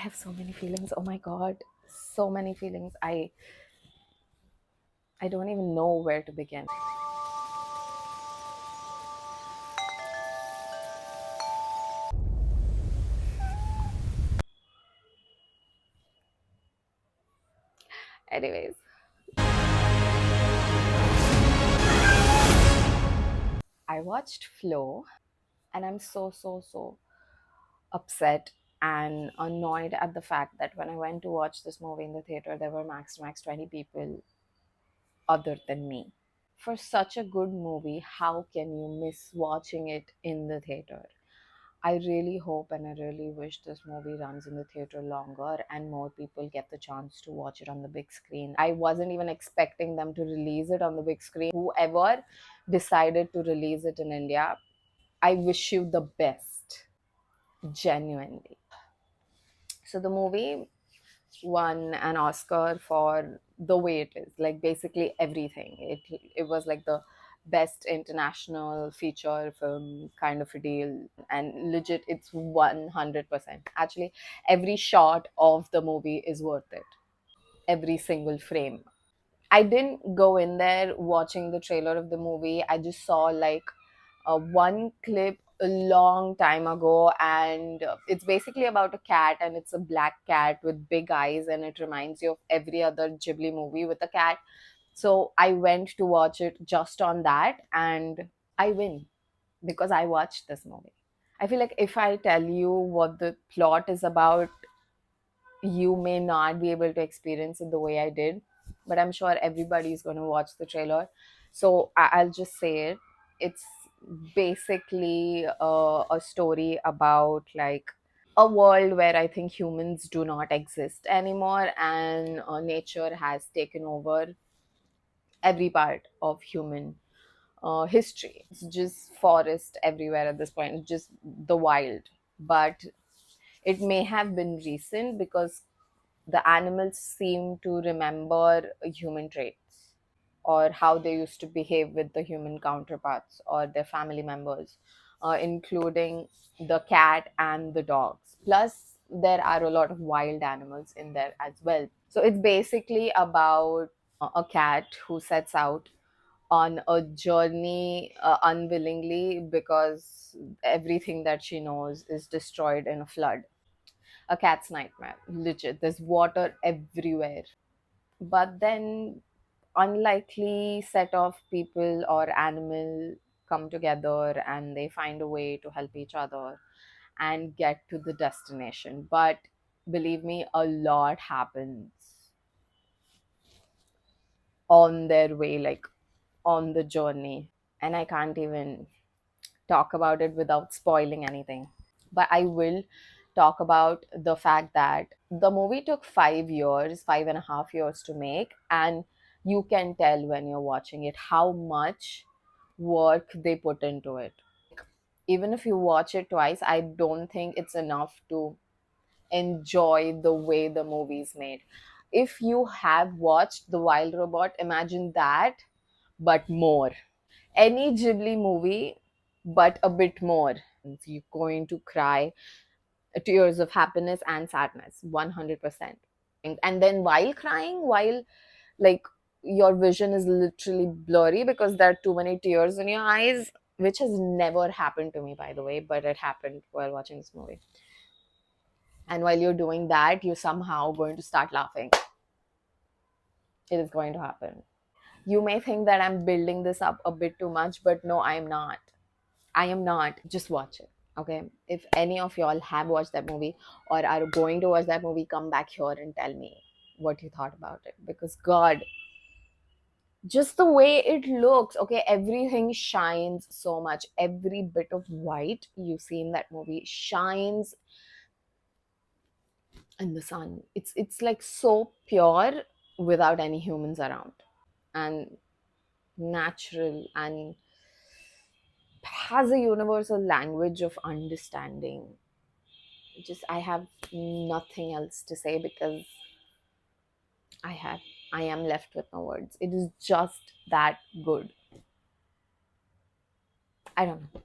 have so many feelings. Oh my god, so many feelings. I don't even know where to begin. Anyways, I watched Flow and I'm so upset and annoyed at the fact that when I went to watch this movie in the theater, there were max to max 20 people other than me. For such a good movie, how can you miss watching it in the theater? I really hope and I really wish this movie runs in the theater longer and more people get the chance to watch it on the big screen. I wasn't even expecting them to release it on the big screen. Whoever decided to release it in India, I wish you the best, genuinely. So the movie won an Oscar for the way it is, like basically everything. It was like the best international feature film kind of a deal, and legit, it's 100%. Actually, every shot of the movie is worth it. Every single frame. I didn't go in there watching the trailer of the movie. I just saw like one clip a long time ago, and it's basically about a cat, and it's a black cat with big eyes, and it reminds you of every other Ghibli movie with a cat. So I went to watch it just on that, and I win because I watched this movie. I feel like if I tell you what the plot is about, you may not be able to experience it the way I did, but I'm sure everybody's going to watch the trailer. So I'll just say it. It's basically a story about like a world where I think humans do not exist anymore, and nature has taken over every part of human history. It's just forest everywhere at this point, it's just the wild. But it may have been recent because the animals seem to remember human traits or how they used to behave with the human counterparts or their family members, including the cat and the dogs. Plus, there are a lot of wild animals in there as well. So, it's basically about a cat who sets out on a journey unwillingly because everything that she knows is destroyed in a flood. A cat's nightmare, legit. There's water everywhere. But then unlikely set of people or animal come together and they find a way to help each other and get to the destination. But believe me, a lot happens on their way, like on the journey. And I can't even talk about it without spoiling anything. But I will talk about the fact that the movie took 5 years, 5.5 years to make, and you can tell when you're watching it how much work they put into it. Even if you watch it twice, I don't think it's enough to enjoy the way the movie's made. If you have watched The Wild Robot, imagine that, but more. Any Ghibli movie, but a bit more. You're going to cry tears of happiness and sadness, 100%. And then while crying, while like your vision is literally blurry because there are too many tears in your eyes, which has never happened to me, by the way, but it happened while watching this movie. And while you're doing that, you're somehow going to start laughing. It is going to happen. You may think that I'm building this up a bit too much, but no, I'm not. I am not. Just watch it. Okay. If any of y'all have watched that movie or are going to watch that movie, come back here and tell me what you thought about it. Because, God, just the way it looks, okay, everything shines so much. Every bit of white you see in that movie shines in the sun. It's like so pure without any humans around and natural and has a universal language of understanding. Just I have nothing else to say because I have I am left with no words. It is just that good. I don't know.